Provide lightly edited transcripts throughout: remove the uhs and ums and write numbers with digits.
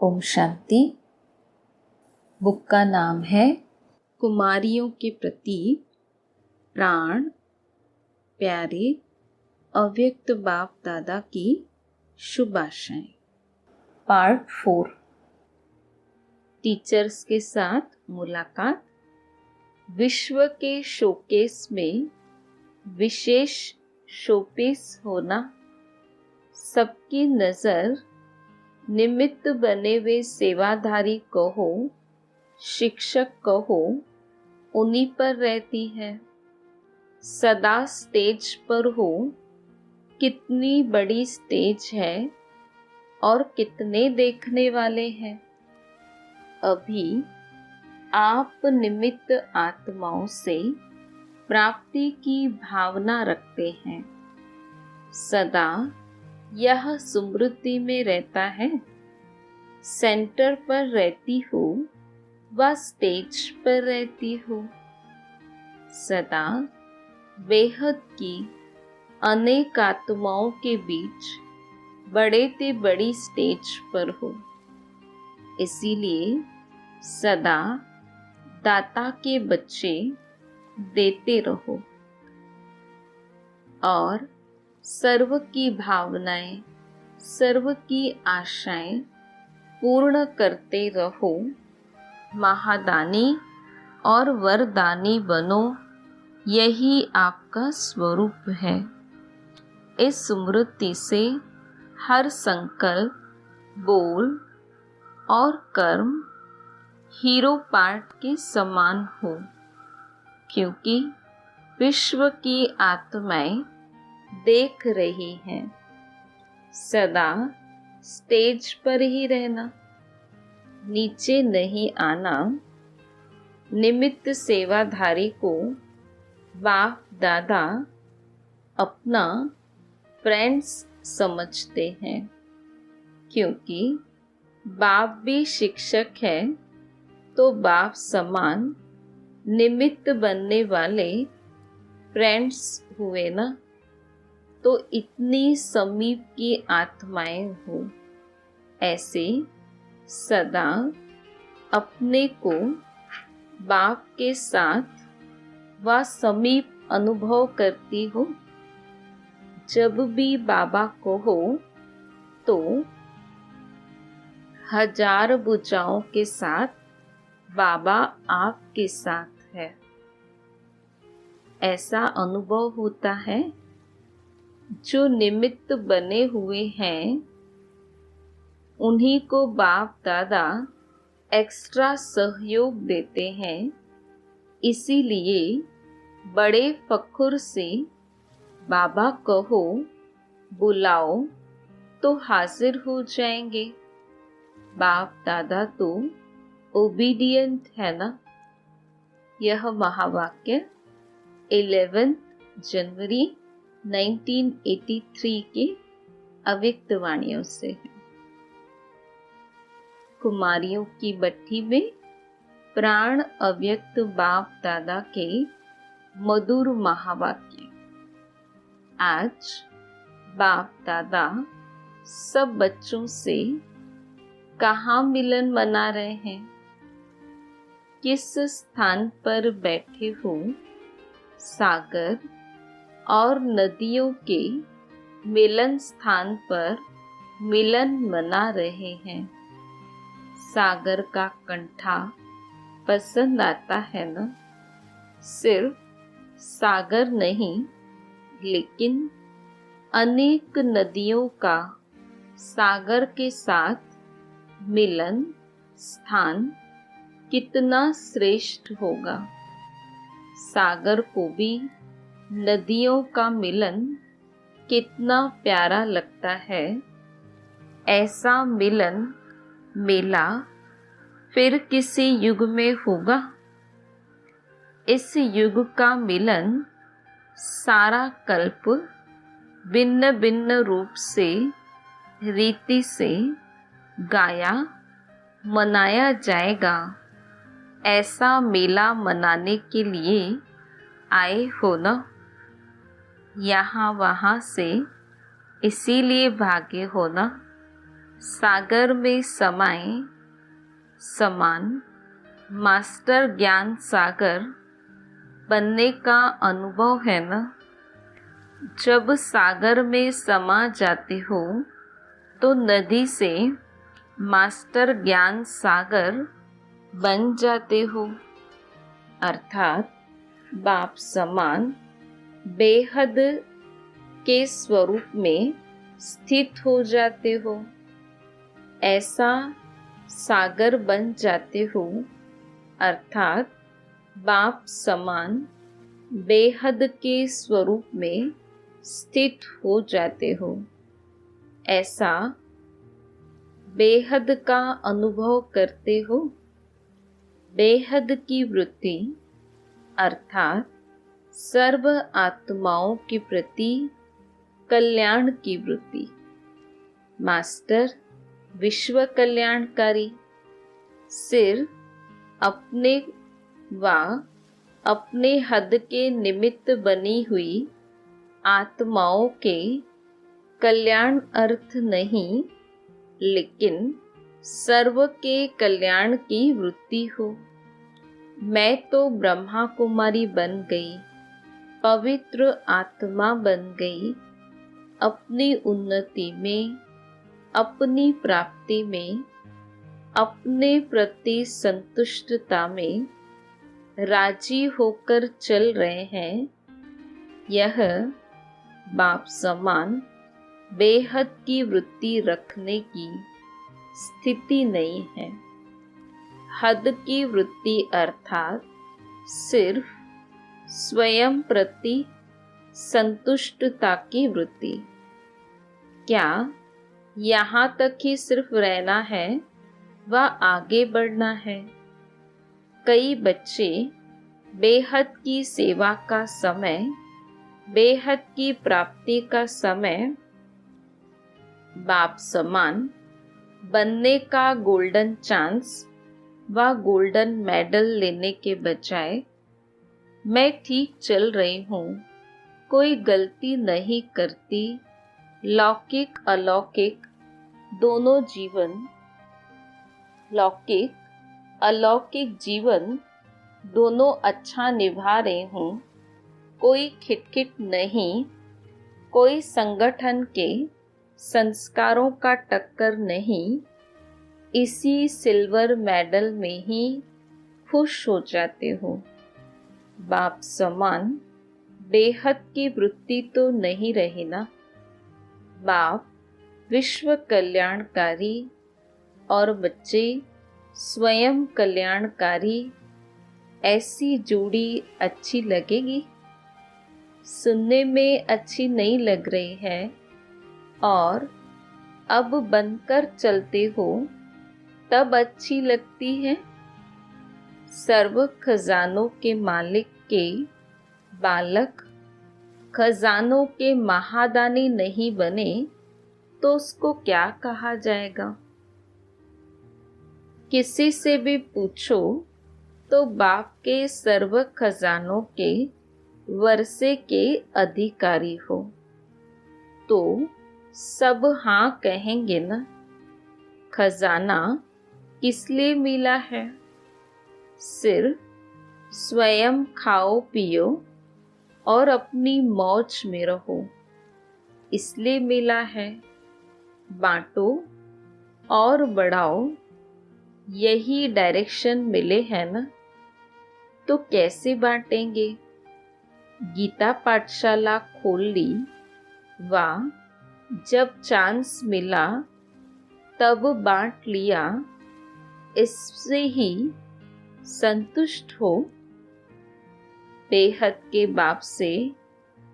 Om Shanti. Book का नाम है कुमारियों के प्रति प्राण प्यारे अव्यक्त बाप दादा की शुभ आशाएं। पार्ट 4। टीचर्स के साथ मुलाकात। विश्व के शोकेस में विशेष शोपीस होना। सबकी नज़र निमित्त बने वे सेवाधारी कहो, शिक्षक कहो, उन्हीं पर रहती है। सदा स्टेज पर हो, कितनी बड़ी स्टेज है और कितने देखने वाले हैं। अभी आप निमित्त आत्माओं से प्राप्ति की भावना रखते हैं। सदा यह स्मृति में रहता है। सेंटर पर रहती हो व स्टेज पर रहती हो, सदा बेहद की अनेक आत्माओं के बीच बड़े से बड़ी स्टेज पर हो। इसीलिए सदा दाता के बच्चे देते रहो और सर्व की भावनाएं, सर्व की आशाएं पूर्ण करते रहो। महादानी और वरदानी बनो, यही आपका स्वरूप है। इस स्मृति से हर संकल्प, बोल और कर्म हीरो पार्ट के समान हो, क्योंकि विश्व की आत्माएं देख रही हैं। सदा स्टेज पर ही रहना, नीचे नहीं आना। निमित्त सेवाधारी को बाप दादा अपना फ्रेंड्स समझते हैं, क्योंकि बाप भी शिक्षक है तो बाप समान निमित्त बनने वाले फ्रेंड्स हुए ना। तो इतनी समीप की आत्माएं हो, ऐसे सदा अपने को बाप के साथ व समीप अनुभव करती हो। जब भी बाबा को हो तो हजार भुजाओं के साथ बाबा आपके साथ है, ऐसा अनुभव होता है। जो निमित्त बने हुए हैं उन्हीं को बाप दादा एक्स्ट्रा सहयोग देते हैं। इसीलिए बड़े फखुर से बाबा कहो, बुलाओ तो हाजिर हो जाएंगे। बाप दादा तो ओबीडियंट है ना। यह महावाक्य 11 जनवरी 1983 के अव्यक्त वाणियों से है। कुमारियों की भट्टी में प्राण अव्यक्त बाप दादा के मधुर महावाक्य। आज बाप दादा सब बच्चों से कहाँ मिलन मना रहे हैं? किस स्थान पर बैठे हो? सागर और नदियों के मिलन स्थान पर मिलन मना रहे हैं। सागर का कंठा पसंद आता है ना? सिर्फ सागर नहीं, लेकिन अनेक नदियों का सागर के साथ मिलन स्थान कितना श्रेष्ठ होगा। सागर को भी नदियों का मिलन कितना प्यारा लगता है। ऐसा मिलन मेला फिर किसी युग में होगा। इस युग का मिलन सारा कल्प भिन्न भिन्न रूप से, रीति से गाया मनाया जाएगा। ऐसा मेला मनाने के लिए आए हो न। यहाँ वहाँ से इसीलिए भागे हो ना। सागर में समाये समान मास्टर ज्ञान सागर बनने का अनुभव है न। जब सागर में समा जाते हो तो नदी से मास्टर ज्ञान सागर बन जाते हो, अर्थात बाप समान बेहद के स्वरूप में स्थित हो जाते हो। ऐसा सागर बन जाते हो, अर्थात बाप समान बेहद के स्वरूप में स्थित हो जाते हो। ऐसा बेहद का अनुभव करते हो। बेहद की वृत्ति अर्थात सर्व आत्माओं के प्रति कल्याण की वृत्ति। मास्टर विश्व कल्याणकारी सिर्फ अपने व अपने हद के निमित्त बनी हुई आत्माओं के कल्याण अर्थ नहीं, लेकिन सर्व के कल्याण की वृत्ति हो। मैं तो ब्रह्मा कुमारी बन गई, पवित्र आत्मा बन गई। अपनी उन्नति में, अपनी प्राप्ति में, अपने प्रति संतुष्टता में राजी होकर चल रहे हैं। यह बाप समान बेहद की वृत्ति रखने की स्थिति नहीं है। हद की वृत्ति अर्थात सिर्फ स्वयं प्रति संतुष्टता की वृत्ति। क्या यहाँ तक ही सिर्फ रहना है व आगे बढ़ना है? कई बच्चे बेहद की सेवा का समय, बेहद की प्राप्ति का समय बाप समान बनने का गोल्डन चांस व गोल्डन मेडल लेने के बजाय मैं ठीक चल रही हूँ, कोई गलती नहीं करती, लौकिक अलौकिक दोनों जीवन, लौकिक अलौकिक जीवन दोनों अच्छा निभा रही हूँ, कोई खिटखिट नहीं, कोई संगठन के संस्कारों का टक्कर नहीं, इसी सिल्वर मेडल में ही खुश हो जाते हो। बाप समान बेहद की वृत्ति तो नहीं रही ना। बाप विश्व कल्याणकारी और बच्चे स्वयं कल्याणकारी, ऐसी जोड़ी अच्छी लगेगी? सुनने में अच्छी नहीं लग रही है और अब बनकर चलते हो तब अच्छी लगती है। सर्व खजानों के मालिक के बालक खजानों के महादानी नहीं बने तो उसको क्या कहा जाएगा? किसी से भी पूछो तो बाप के सर्व खजानों के वर्षे के अधिकारी हो तो सब हाँ कहेंगे न। खजाना किस लिए मिला है? सिर्फ स्वयं खाओ पियो और अपनी मौज में रहो, इसलिए मिला है। बांटो और बढ़ाओ, यही डायरेक्शन मिले है न। तो कैसे बांटेंगे? गीता पाठशाला खोल ली व जब चांस मिला तब बांट लिया, इससे ही संतुष्ट हो। बेहद के बाप से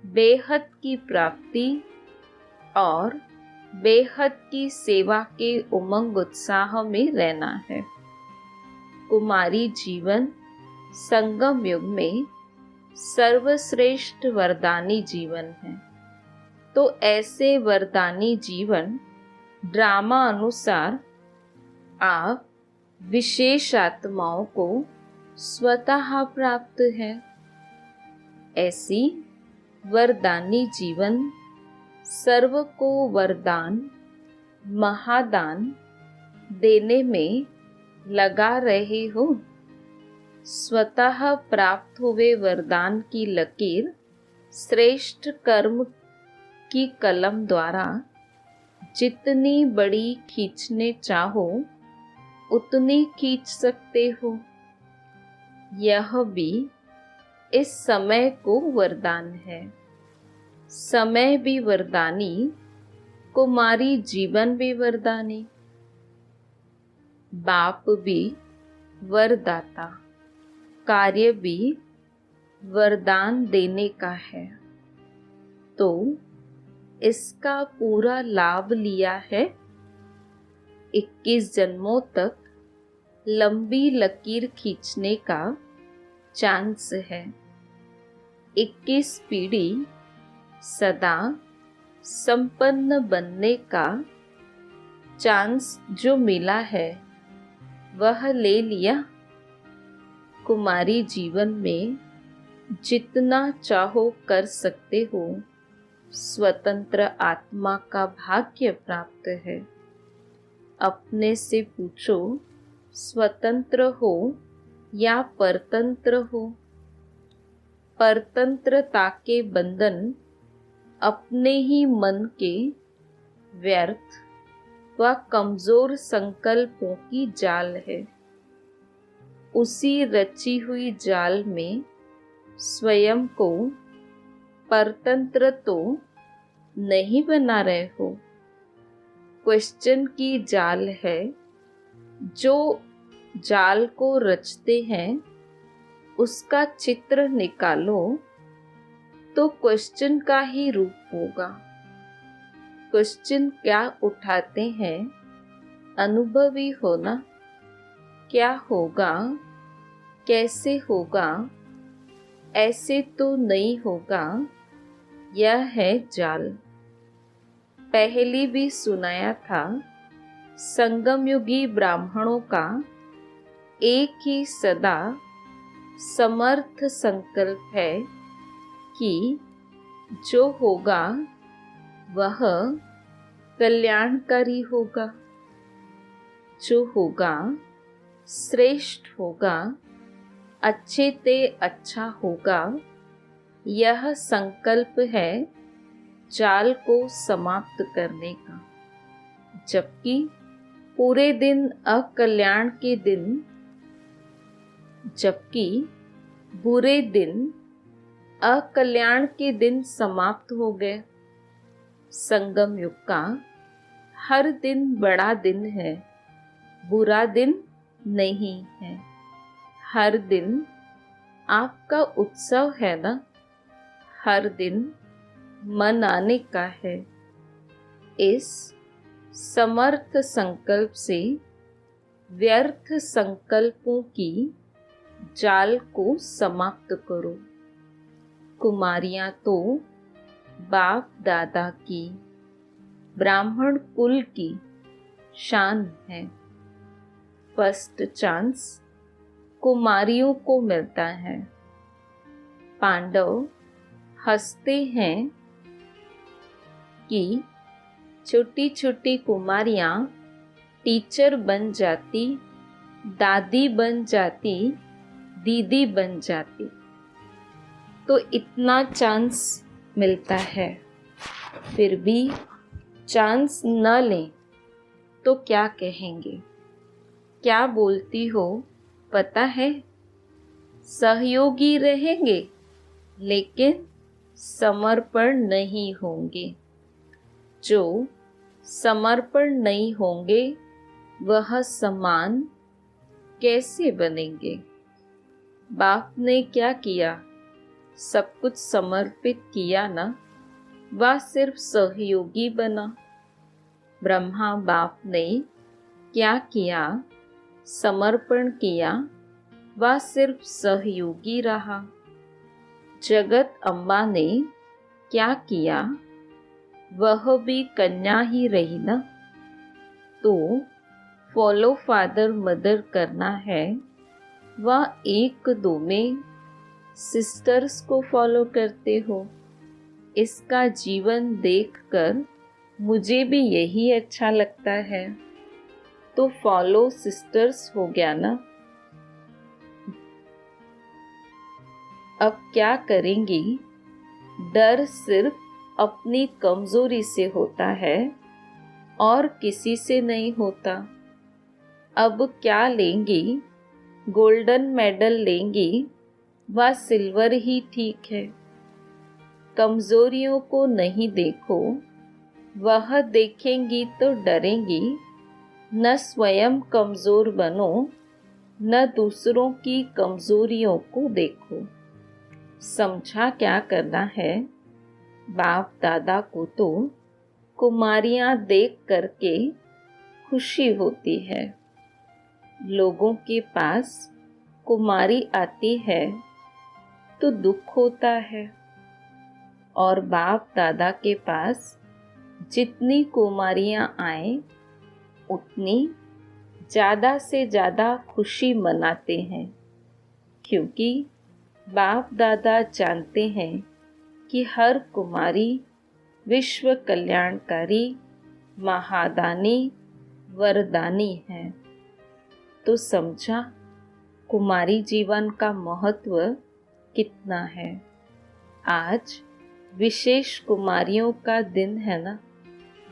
बेहद की प्राप्ति और बेहद की सेवा के उमंग उत्साह में रहना है। कुमारी जीवन संगम युग में सर्वश्रेष्ठ वरदानी जीवन है। तो ऐसे वरदानी जीवन ड्रामा अनुसार आप विशेष आत्माओं को स्वतः प्राप्त है। ऐसी वरदानी जीवन सर्व को वरदान महादान देने में लगा रहे हो। स्वतः प्राप्त हुए वरदान की लकीर श्रेष्ठ कर्म की कलम द्वारा जितनी बड़ी खींचने चाहो उतनी खींच सकते हो। यह भी इस समय को वरदान है। समय भी वरदानी, कुमारी जीवन भी वरदानी। बाप भी वरदाता, कार्य भी वरदान देने का है। तो इसका पूरा लाभ लिया है। 21 जन्मों तक लंबी लकीर खींचने का चांस है। 21 पीढ़ी सदा संपन्न बनने का चांस जो मिला है वह ले लिया। कुमारी जीवन में जितना चाहो कर सकते हो। स्वतंत्र आत्मा का भाग्य प्राप्त है। अपने से पूछो, स्वतंत्र हो या परतंत्र हो? परतंत्रता के बंधन अपने ही मन के व्यर्थ व कमजोर संकल्पों की जाल है। उसी रची हुई जाल में स्वयं को परतंत्र तो नहीं बना रहे हो। क्वेश्चन की जाल है। जो जाल को रचते हैं उसका चित्र निकालो तो क्वेश्चन का ही रूप होगा। क्वेश्चन क्या उठाते हैं? अनुभवी होना। क्या होगा, कैसे होगा, ऐसे तो नहीं होगा, यह है जाल। पहले भी सुनाया था। संगम युगी ब्राह्मणों का एक ही सदा समर्थ संकल्प है कि जो होगा वह कल्याणकारी होगा। जो होगा श्रेष्ठ होगा, अच्छे ते अच्छा होगा। यह संकल्प है जाल को समाप्त करने का। जबकि पूरे दिन अकल्याण के दिन, जबकि बुरे दिन अकल्याण के दिन समाप्त हो गए। संगम युग का हर दिन बड़ा दिन है, बुरा दिन नहीं है। हर दिन आपका उत्सव है ना। हर दिन मनाने का है। इस समर्थ संकल्प से व्यर्थ संकल्पों की जाल को समाप्त करो। कुमारियां तो बाप दादा की, ब्राह्मण कुल की शान है। फर्स्ट चांस कुमारियों को मिलता है। पांडव हंसते हैं कि छोटी छोटी कुमारियां टीचर बन जाती, दादी बन जाती, दीदी बन जाती, तो इतना चांस मिलता है। फिर भी चांस न लें तो क्या कहेंगे? क्या बोलती हो पता है? सहयोगी रहेंगे लेकिन समर्पण नहीं होंगे। जो समर्पण नहीं होंगे वह समान कैसे बनेंगे? बाप ने क्या किया? सब कुछ समर्पित किया ना, वह सिर्फ सहयोगी बना। ब्रह्मा बाप ने क्या किया? समर्पण किया, वह सिर्फ सहयोगी रहा। जगत अम्बा ने क्या किया? वह भी कन्या ही रही ना। तो फॉलो फादर मदर करना है, वह एक दो में सिस्टर्स को फॉलो करते हो। इसका जीवन देखकर मुझे भी यही अच्छा लगता है। तो फॉलो सिस्टर्स हो गया ना। अब क्या करेंगी? डर सिर्फ अपनी कमजोरी से होता है और किसी से नहीं होता। अब क्या लेंगी? गोल्डन मेडल लेंगी व सिल्वर ही ठीक है। कमजोरियों को नहीं देखो, वह देखेंगी तो डरेंगी। न स्वयं कमजोर बनो, न दूसरों की कमजोरियों को देखो। समझा क्या करना है? बाप दादा को तो कुमारियां देख करके खुशी होती है। लोगों के पास कुमारी आती है तो दुख होता है, और बाप दादा के पास जितनी कुमारियां आए उतनी ज़्यादा से ज़्यादा खुशी मनाते हैं, क्योंकि बाप दादा जानते हैं कि हर कुमारी विश्व कल्याणकारी महादानी वरदानी है। तो समझा कुमारी जीवन का महत्व कितना है। आज विशेष कुमारियों का दिन है ना।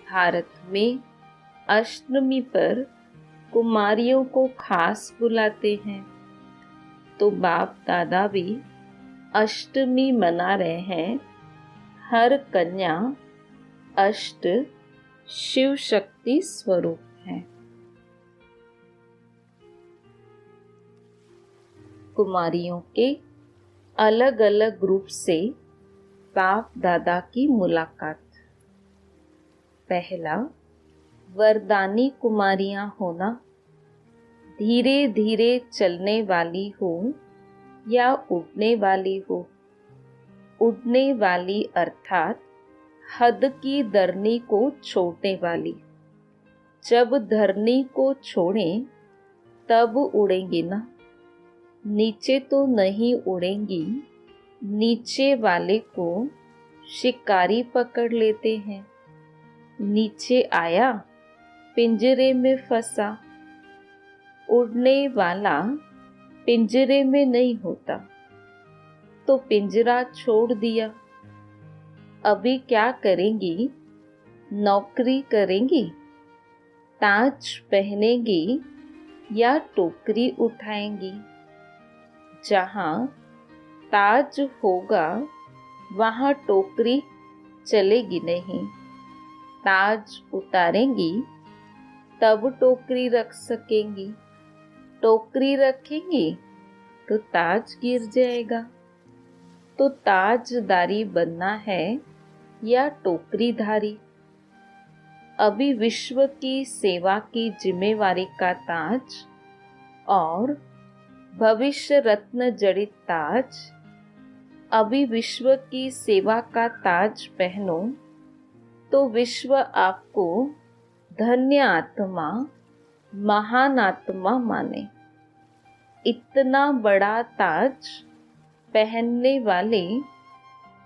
भारत में अष्टमी पर कुमारियों को खास बुलाते हैं। तो बाप दादा भी अष्टमी मना रहे हैं। हर कन्या अष्ट शिव शक्ति स्वरूप है। कुमारियों के अलग अलग रूप से बाप दादा की मुलाकात। पहला, वरदानी कुमारियां होना। धीरे धीरे चलने वाली हो या उड़ने वाली हो। उड़ने वाली अर्थात हद की धरनी को छोड़ने वाली। जब धरनी को छोड़ें तब उड़ेंगी ना। नीचे तो नहीं उड़ेंगी। नीचे वाले को शिकारी पकड़ लेते हैं। नीचे आया, पिंजरे में फंसा। उड़ने वाला पिंजरे में नहीं होता, तो पिंजरा छोड़ दिया। अभी क्या करेंगी? नौकरी करेंगी? ताज पहनेंगी या टोकरी उठाएंगी? जहाँ ताज होगा वहाँ टोकरी चलेगी नहीं। ताज उतारेंगी तब टोकरी रख सकेंगी। टोकरी रखेंगी तो ताज गिर जाएगा। तो ताजदारी बनना है या टोकरीधारी? अभी विश्व की सेवा की जिम्मेवारी का ताज और भविष्य रत्न जड़ित ताज। अभी विश्व की सेवा का ताज पहनो तो विश्व आपको धन्य आत्मा, महान आत्मा माने। इतना बड़ा ताज पहनने वाले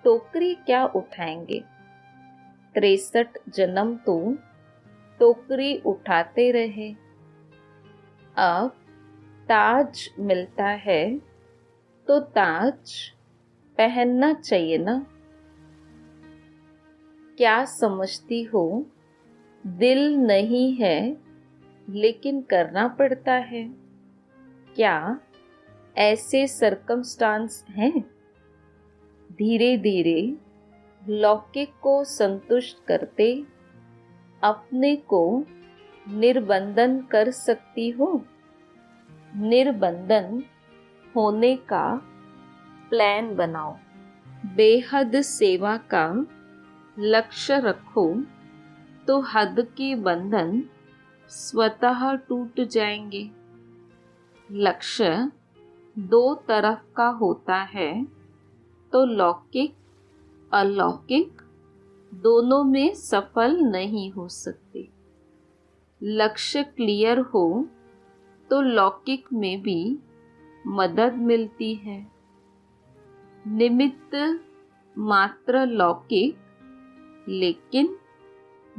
टोकरी क्या उठाएंगे? 63 जन्म तो टोकरी उठाते रहे। अब ताज मिलता है तो ताज पहनना चाहिए ना। क्या समझती हो? दिल नहीं है लेकिन करना पड़ता है। क्या ऐसे सरकमस्टांस हैं? धीरे धीरे लौकिक को संतुष्ट करते अपने को निर्बंधन कर सकती हो। निर्बंधन होने का प्लान बनाओ। बेहद सेवा का लक्ष्य रखो तो हद के बंधन स्वतः टूट जाएंगे। लक्ष्य दो तरफ का होता है तो लौकिक अलौकिक दोनों में सफल नहीं हो सकते। लक्ष्य क्लियर हो तो लौकिक में भी मदद मिलती है। निमित्त मात्र लौकिक, लेकिन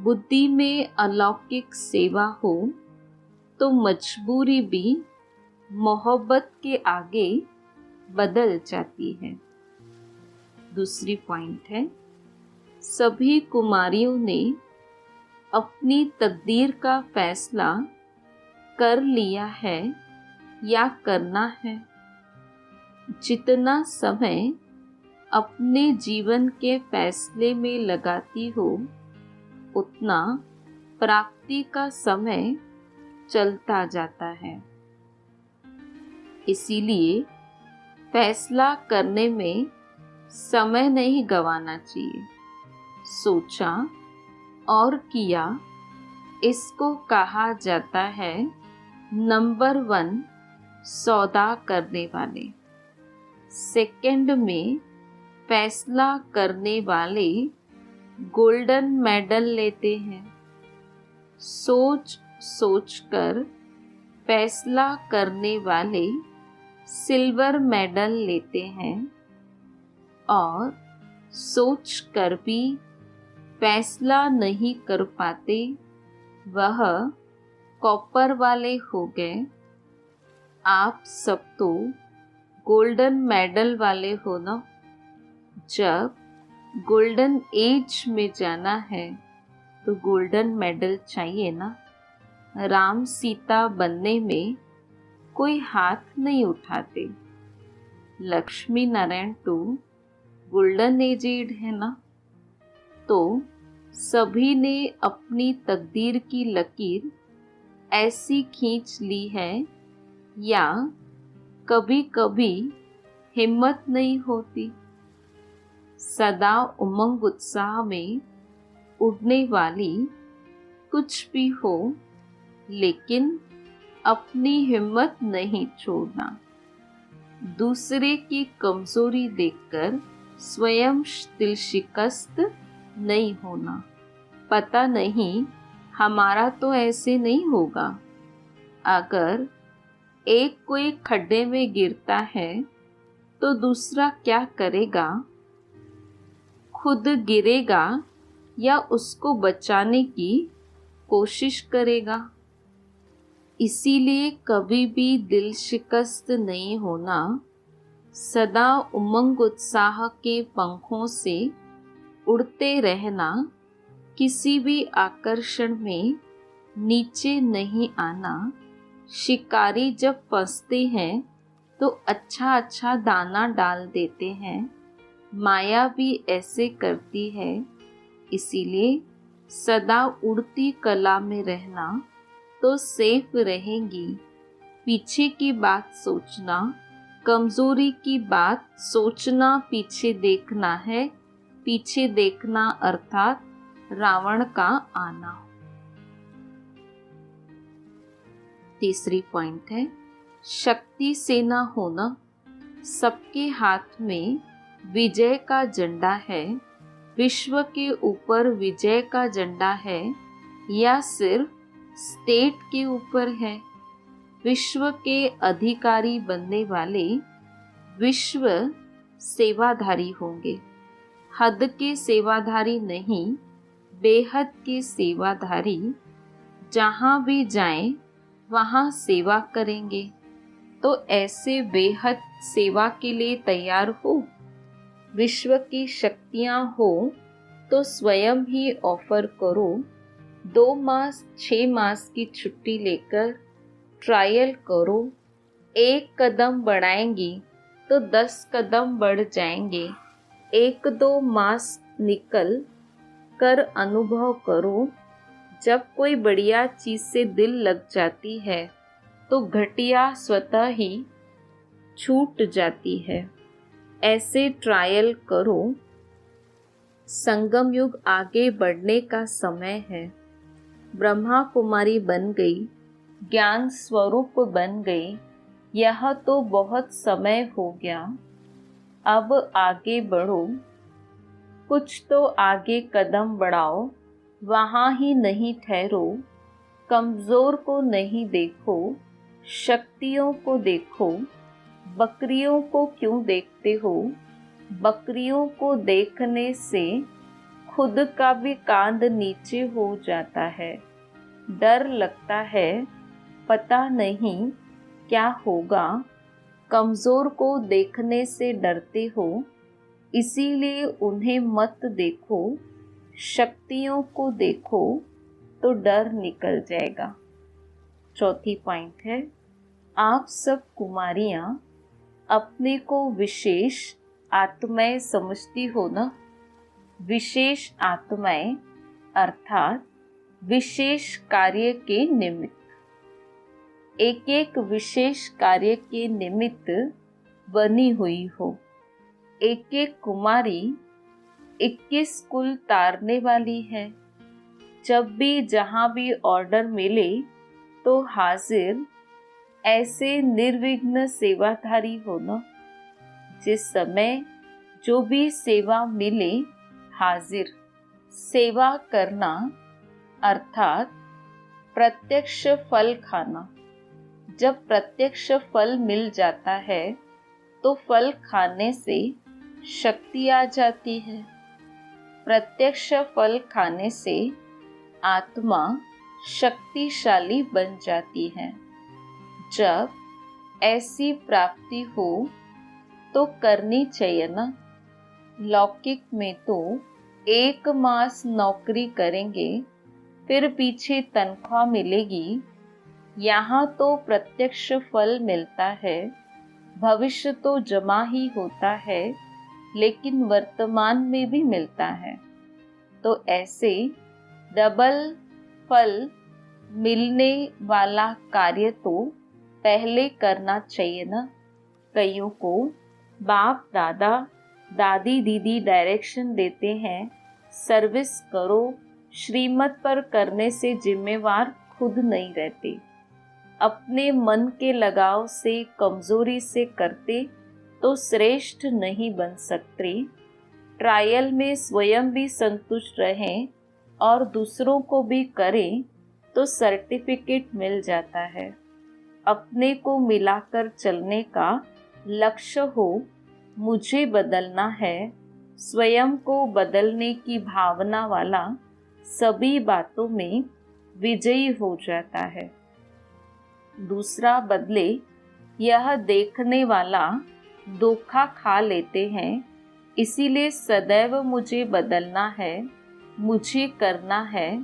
बुद्धि में अलौकिक सेवा हो तो मजबूरी भी मोहब्बत के आगे बदल जाती है। दूसरी पॉइंट है, सभी कुमारियों ने अपनी तकदीर का फैसला कर लिया है या करना है। जितना समय अपने जीवन के फैसले में लगाती हो उतना प्राप्ति का समय चलता जाता है। इसीलिए फैसला करने में समय नहीं गंवाना चाहिए। सोचा और किया, इसको कहा जाता है नंबर 1 सौदा करने वाले। सेकंड में फैसला करने वाले गोल्डन मेडल लेते हैं। सोच सोच कर फैसला करने वाले सिल्वर मेडल लेते हैं और सोच कर भी फैसला नहीं कर पाते वह कॉपर वाले हो गए। आप सब तो गोल्डन मेडल वाले हो ना। जब गोल्डन एज में जाना है तो गोल्डन मेडल चाहिए ना। राम सीता बनने में कोई हाथ नहीं उठाते। लक्ष्मी नारायण तो गोल्डन एजेड है ना। तो सभी ने अपनी तकदीर की लकीर ऐसी खींच ली है या कभी कभी हिम्मत नहीं होती। सदा उमंग उत्साह में उड़ने वाली कुछ भी हो लेकिन अपनी हिम्मत नहीं छोड़ना। दूसरे की कमजोरी देखकर स्वयं दिल शिकस्त नहीं होना। पता नहीं हमारा तो ऐसे नहीं होगा। अगर एक कोई खड्डे में गिरता है तो दूसरा क्या करेगा? खुद गिरेगा या उसको बचाने की कोशिश करेगा। इसीलिए कभी भी दिल शिकस्त नहीं होना। सदा उमंग उत्साह के पंखों से उड़ते रहना। किसी भी आकर्षण में नीचे नहीं आना। शिकारी जब फंसते हैं तो अच्छा अच्छा दाना डाल देते हैं। माया भी ऐसे करती है। इसीलिए सदा उड़ती कला में रहना तो सेफ रहेंगी। पीछे की बात सोचना, कमजोरी की बात सोचना पीछे देखना है। पीछे देखना अर्थात रावण का आना। तीसरी पॉइंट है, शक्ति से ना होना। सबके हाथ में विजय का झंडा है। विश्व के ऊपर विजय का झंडा है या सिर्फ स्टेट के ऊपर है। विश्व के अधिकारी बनने वाले विश्व सेवाधारी होंगे। हद के सेवाधारी नहीं, बेहद के सेवाधारी। जहाँ भी जाएं वहाँ सेवा करेंगे। तो ऐसे बेहद सेवा के लिए तैयार हो। विश्व की शक्तियाँ हो तो स्वयं ही ऑफर करो। 2 मास 6 मास की छुट्टी लेकर ट्रायल करो। 1 कदम बढ़ाएंगी तो 10 कदम बढ़ जाएंगे। 1-2 मास निकल कर अनुभव करो। जब कोई बढ़िया चीज से दिल लग जाती है तो घटिया स्वतः ही छूट जाती है। ऐसे ट्रायल करो। संगम युग आगे बढ़ने का समय है। ब्रह्मा कुमारी बन गई, ज्ञान स्वरूप बन गई। यह तो बहुत समय हो गया। अब आगे बढ़ो। कुछ तो आगे कदम बढ़ाओ। वहाँ ही नहीं ठहरो। कमजोर को नहीं देखो, शक्तियों को देखो। बकरियों को क्यों देखते हो? बकरियों को देखने से खुद का भी कांध नीचे हो जाता है। डर लगता है, पता नहीं क्या होगा। कमजोर को देखने से डरते हो, इसीलिए उन्हें मत देखो। शक्तियों को देखो तो डर निकल जाएगा। चौथी पॉइंट है, आप सब कुमारियां अपने को विशेष आत्माएं समझती हो ना। विशेष आत्माएं अर्थात विशेष कार्य के निमित्त, एक एक विशेष कार्य के निमित्त बनी हुई हो। एक एक कुमारी 21 कुल तारने वाली है। जब भी जहाँ भी ऑर्डर मिले तो हाजिर, ऐसे निर्विघ्न सेवाधारी होना। जिस समय जो भी सेवा मिले हाजिर। सेवा करना अर्थात प्रत्यक्ष फल खाना। जब प्रत्यक्ष फल मिल जाता है तो फल खाने से शक्ति आ जाती है। प्रत्यक्ष फल खाने से आत्मा शक्तिशाली बन जाती है। जब ऐसी प्राप्ति हो तो करनी चाहिए ना। लौकिक में तो 1 मास नौकरी करेंगे फिर पीछे तनख्वाह मिलेगी। यहाँ तो प्रत्यक्ष फल मिलता है। भविष्य तो जमा ही होता है, लेकिन वर्तमान में भी मिलता है। तो ऐसे डबल फल मिलने वाला कार्य तो पहले करना चाहिए ना। कईयों को बाप दादा दादी दीदी डायरेक्शन देते हैं, सर्विस करो। श्रीमत पर करने से जिम्मेवार खुद नहीं रहते। अपने मन के लगाव से कमजोरी से करते तो श्रेष्ठ नहीं बन सकते। ट्रायल में स्वयं भी संतुष्ट रहें और दूसरों को भी करें तो सर्टिफिकेट मिल जाता है। अपने को मिलाकर चलने का लक्ष्य हो, मुझे बदलना है। स्वयं को बदलने की भावना वाला सभी बातों में विजयी हो जाता है। दूसरा बदले, यह देखने वाला धोखा खा लेते हैं। इसीलिए सदैव मुझे बदलना है, मुझे करना है।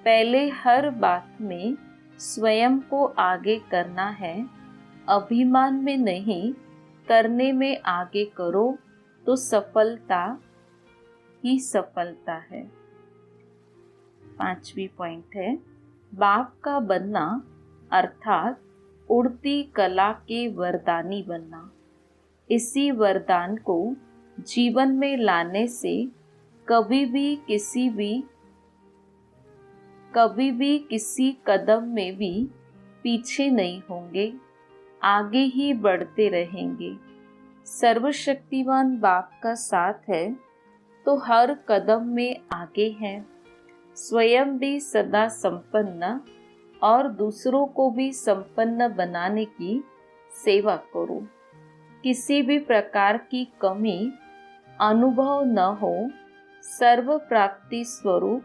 पहले हर बात में स्वयं को आगे करना है। अभिमान में नहीं, करने में आगे करो तो सफलता ही सफलता है। 5वीं पॉइंट है, बाप का बनना अर्थात उड़ती कला के वरदानी बनना। इसी वरदान को जीवन में लाने से कभी भी किसी कदम में भी पीछे नहीं होंगे, आगे ही बढ़ते रहेंगे। सर्वशक्तिमान बाप का साथ है तो हर कदम में आगे हैं। स्वयं भी सदा संपन्न और दूसरों को भी संपन्न बनाने की सेवा करो। किसी भी प्रकार की कमी अनुभव न हो। सर्व प्राप्ति स्वरूप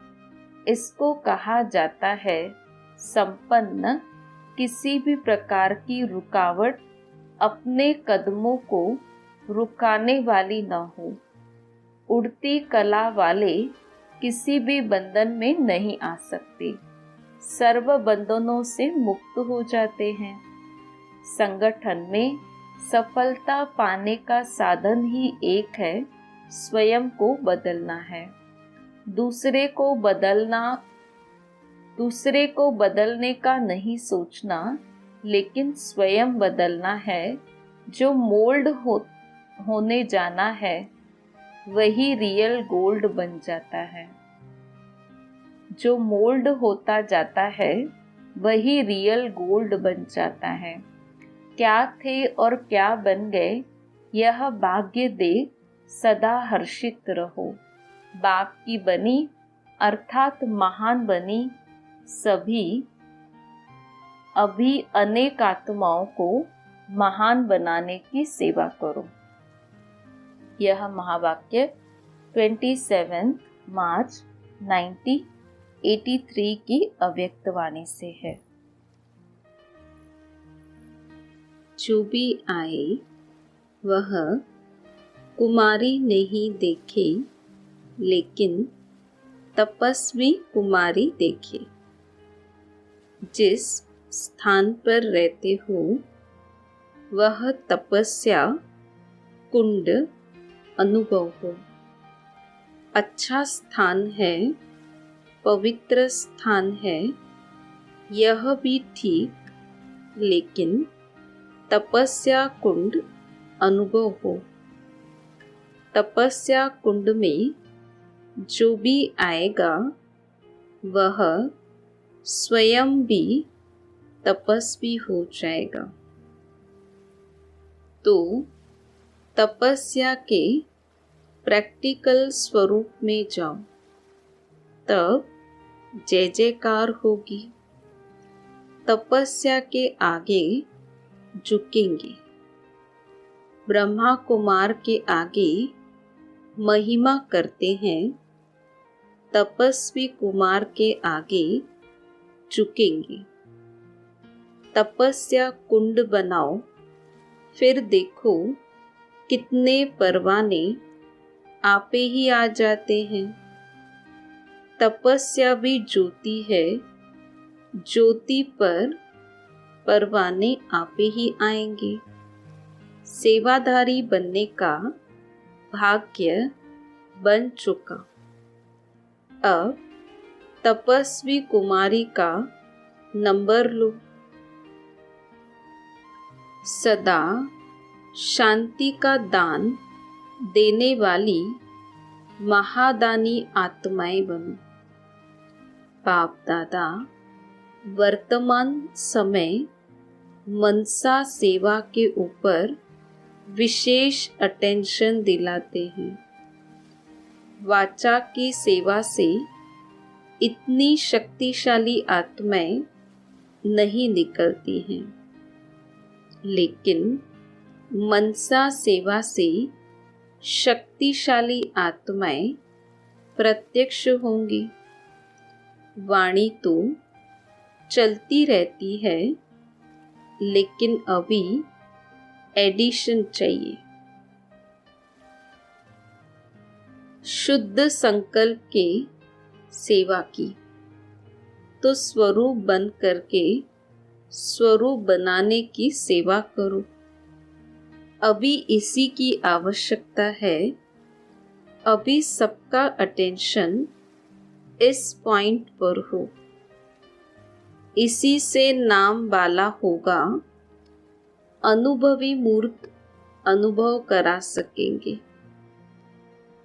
इसको कहा जाता है। संपन्न, किसी भी प्रकार की रुकावट अपने कदमों को रुकाने वाली न हो। उड़ती कला वाले किसी भी बंधन में नहीं आ सकते, सर्व बंधनों से मुक्त हो जाते हैं। संगठन में सफलता पाने का साधन ही एक है, स्वयं को बदलना है। दूसरे को बदलने का नहीं सोचना, लेकिन स्वयं बदलना है। जो मोल्ड होने जाना है वही रियल गोल्ड बन जाता है। जो मोल्ड होता जाता है वही रियल गोल्ड बन जाता है। क्या थे और क्या बन गए, यह भाग्य देख सदा हर्षित रहो। बाप की बनी अर्थात महान बनी सभी अभी अनेक आत्माओं को महान बनाने की सेवा करो। यह महावाक्य 27 मार्च 1983 की अव्यक्त वाणी से है। जो भी आए वह कुमारी नहीं देखे, लेकिन तपस्वी कुमारी देखे। जिस स्थान पर रहते हो वह तपस्या कुंड अनुभव हो। अच्छा स्थान है, पवित्र स्थान है, यह भी ठीक, लेकिन तपस्या कुंड अनुभव हो। तपस्या कुंड में जो भी आएगा वह स्वयं भी तपस्वी हो जाएगा। तो तपस्या के प्रैक्टिकल स्वरूप में जाओ, तब जय जयकार होगी। तपस्या के आगे झुकेंगे, ब्रह्मा कुमार के आगे महिमा करते हैं, तपस्वी कुमार के आगे झुकेंगे। तपस्या कुंड बनाओ, फिर देखो कितने परवाने आपे ही आ जाते हैं। तपस्या भी ज्योति है, ज्योति पर परवाने आपे ही आएंगे। सेवाधारी बनने का भाग्य बन चुका। अब तपस्वी कुमारी का नंबर लो। सदा शांति का दान देने वाली महादानी आत्माएं बनो। बाप दादा वर्तमान समय मनसा सेवा के ऊपर विशेष अटेंशन दिलाते हैं। वाचा की सेवा से इतनी शक्तिशाली आत्माएं नहीं निकलती हैं, लेकिन मनसा सेवा से शक्तिशाली आत्माएं प्रत्यक्ष होंगी। वाणी तो चलती रहती है, लेकिन अभी एडिशन चाहिए। शुद्ध संकल्प के सेवा की तो स्वरूप बन करके स्वरूप बनाने की सेवा करो। अभी इसी की आवश्यकता है। अभी सबका अटेंशन इस पॉइंट पर हो। इसी से नाम वाला होगा, अनुभवी मूर्त अनुभव करा सकेंगे।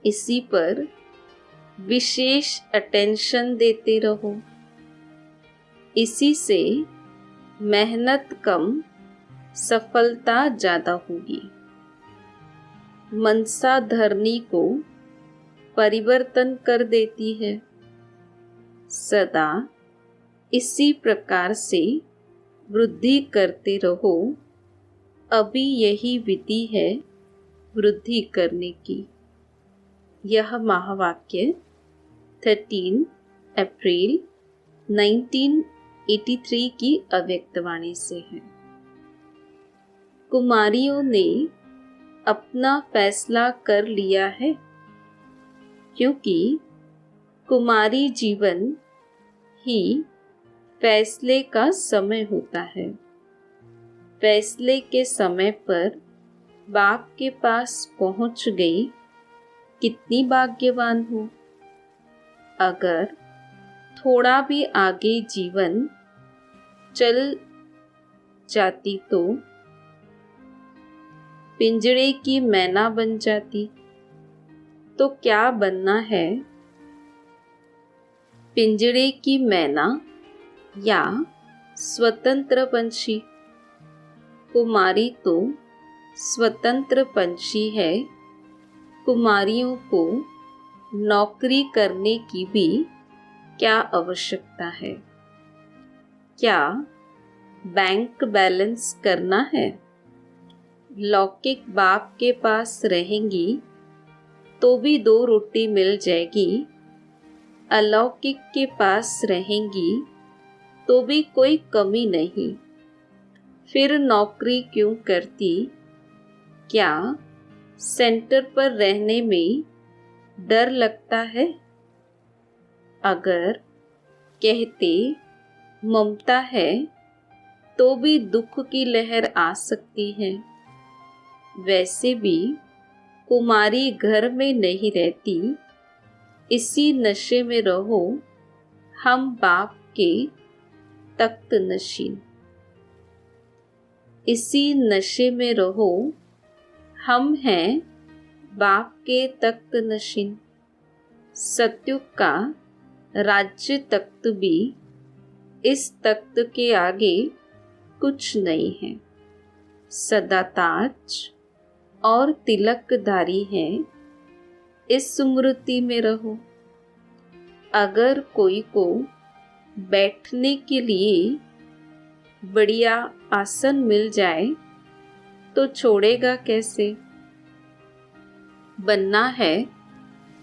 इसी पर विशेष अटेंशन देते रहो। इसी से मेहनत कम, सफलता ज़्यादा होगी। मनसा धरनी को परिवर्तन कर देती है। सदा इसी प्रकार से वृद्धि करते रहो। अभी यही विधि है वृद्धि करने की। यह महावाक्य 13 अप्रैल 1983 की अव्यक्तवाणी से है। कुमारियों ने अपना फैसला कर लिया है, क्योंकि कुमारी जीवन ही फैसले का समय होता है। फैसले के समय पर बाप के पास पहुंच गई, कितनी भाग्यवान हो। अगर थोड़ा भी आगे जीवन चल जाती तो पिंजरे की मैना बन जाती। तो क्या बनना है? पिंजरे की मैना या स्वतंत्र पंछी? कुमारी तो स्वतंत्र पंछी है। कुमारियों को नौकरी करने की भी क्या आवश्यकता है? क्या बैंक बैलेंस करना है? लौकिक बाप के पास रहेंगी तो भी 2 रोटी मिल जाएगी, अलौकिक के पास रहेंगी तो भी कोई कमी नहीं, फिर नौकरी क्यों करती? क्या सेंटर पर रहने में डर लगता है? अगर कहते ममता है तो भी दुख की लहर आ सकती है। वैसे भी कुमारी घर में नहीं रहती, इसी नशे में रहो हम बाप के तख्त नशीन। इसी नशे में रहो हम हैं बाप के तख्त नशीन। सतयुग का राज्य तख्त भी इस तख्त के आगे कुछ नहीं है। सदा ताज और तिलकधारी है, इस स्मृति में रहो। अगर कोई को बैठने के लिए बढ़िया आसन मिल जाए तो छोड़ेगा कैसे? बनना है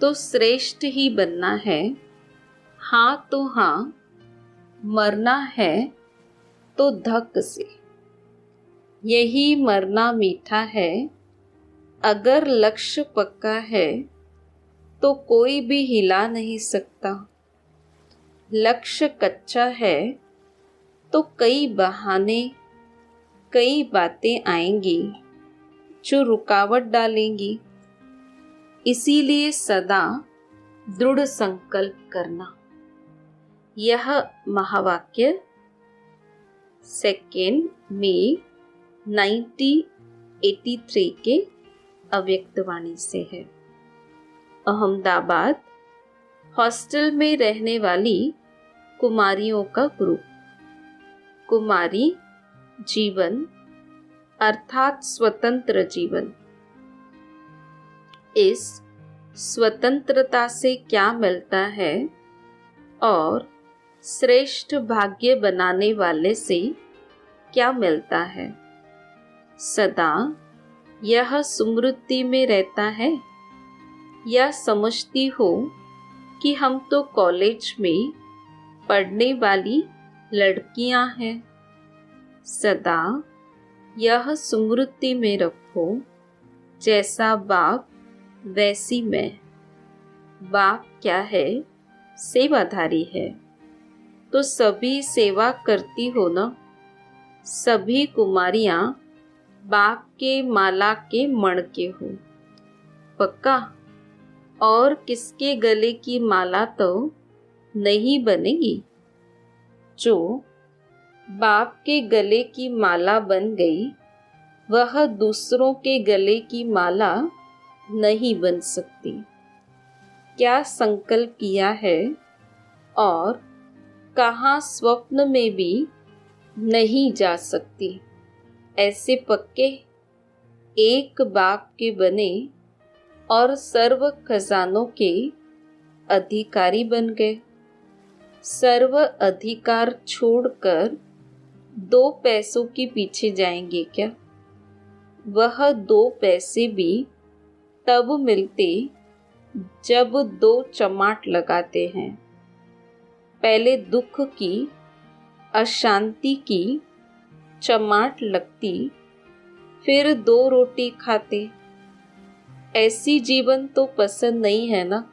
तो श्रेष्ठ ही बनना है, हाँ तो हाँ, मरना है तो धक से। यही मरना मीठा है, अगर लक्ष्य पक्का है तो कोई भी हिला नहीं सकता। लक्ष्य कच्चा है तो कई बहाने, कई बातें आएंगी जो रुकावट डालेंगी। इसीलिए सदा दृढ़ संकल्प करना। यह महावाक्य 2 मई 1983 के अव्यक्त वाणी से है। अहमदाबाद हॉस्टल में रहने वाली कुमारियों का ग्रुप। कुमारी जीवन अर्थात स्वतंत्र जीवन। इस स्वतंत्रता से क्या मिलता है और श्रेष्ठ भाग्य बनाने वाले से क्या मिलता है? सदा यह स्मृति में रहता है या समझती हो कि हम तो कॉलेज में पढ़ने वाली लड़कियां हैं। सदा यह स्मृति में रखो, जैसा बाप वैसी मैं। बाप क्या है? सेवाधारी है, तो सभी सेवा करती हो ना। सभी कुमारियां बाप के माला के मणके हो, पक्का? और किसके गले की माला तो नहीं बनेगी। जो बाप के गले की माला बन गई, वह दूसरों के गले की माला नहीं बन सकती। क्या संकल्प किया है और कहाँ स्वप्न में भी नहीं जा सकती। ऐसे पक्के एक बाप के बने और सर्व खजानों के अधिकारी बन गए। सर्व अधिकार छोड़कर 2 पैसों के पीछे जाएंगे क्या? वह 2 पैसे भी तब मिलते जब 2 चमाट लगाते हैं। पहले दुख की, अशांति की चमाट लगती, फिर 2 रोटी खाते। ऐसी जीवन तो पसंद नहीं है ना।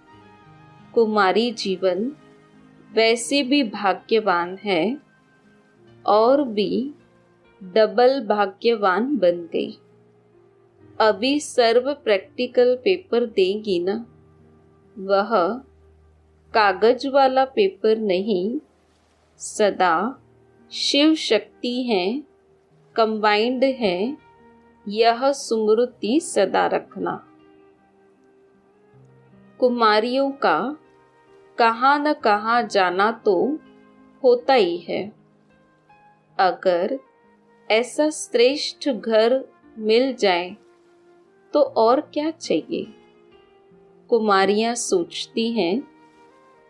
कुमारी जीवन वैसे भी भाग्यवान है और भी डबल भाग्यवान बन गई। अभी सर्व प्रैक्टिकल पेपर देंगी ना। वह कागज वाला पेपर नहीं, सदा शिव शक्ति है, कंबाइंड है, यह स्मृति सदा रखना। कुमारियों का कहाँ न कहाँ जाना तो होता ही है। अगर ऐसा श्रेष्ठ घर मिल जाए तो और क्या चाहिए। कुमारियां सोचती हैं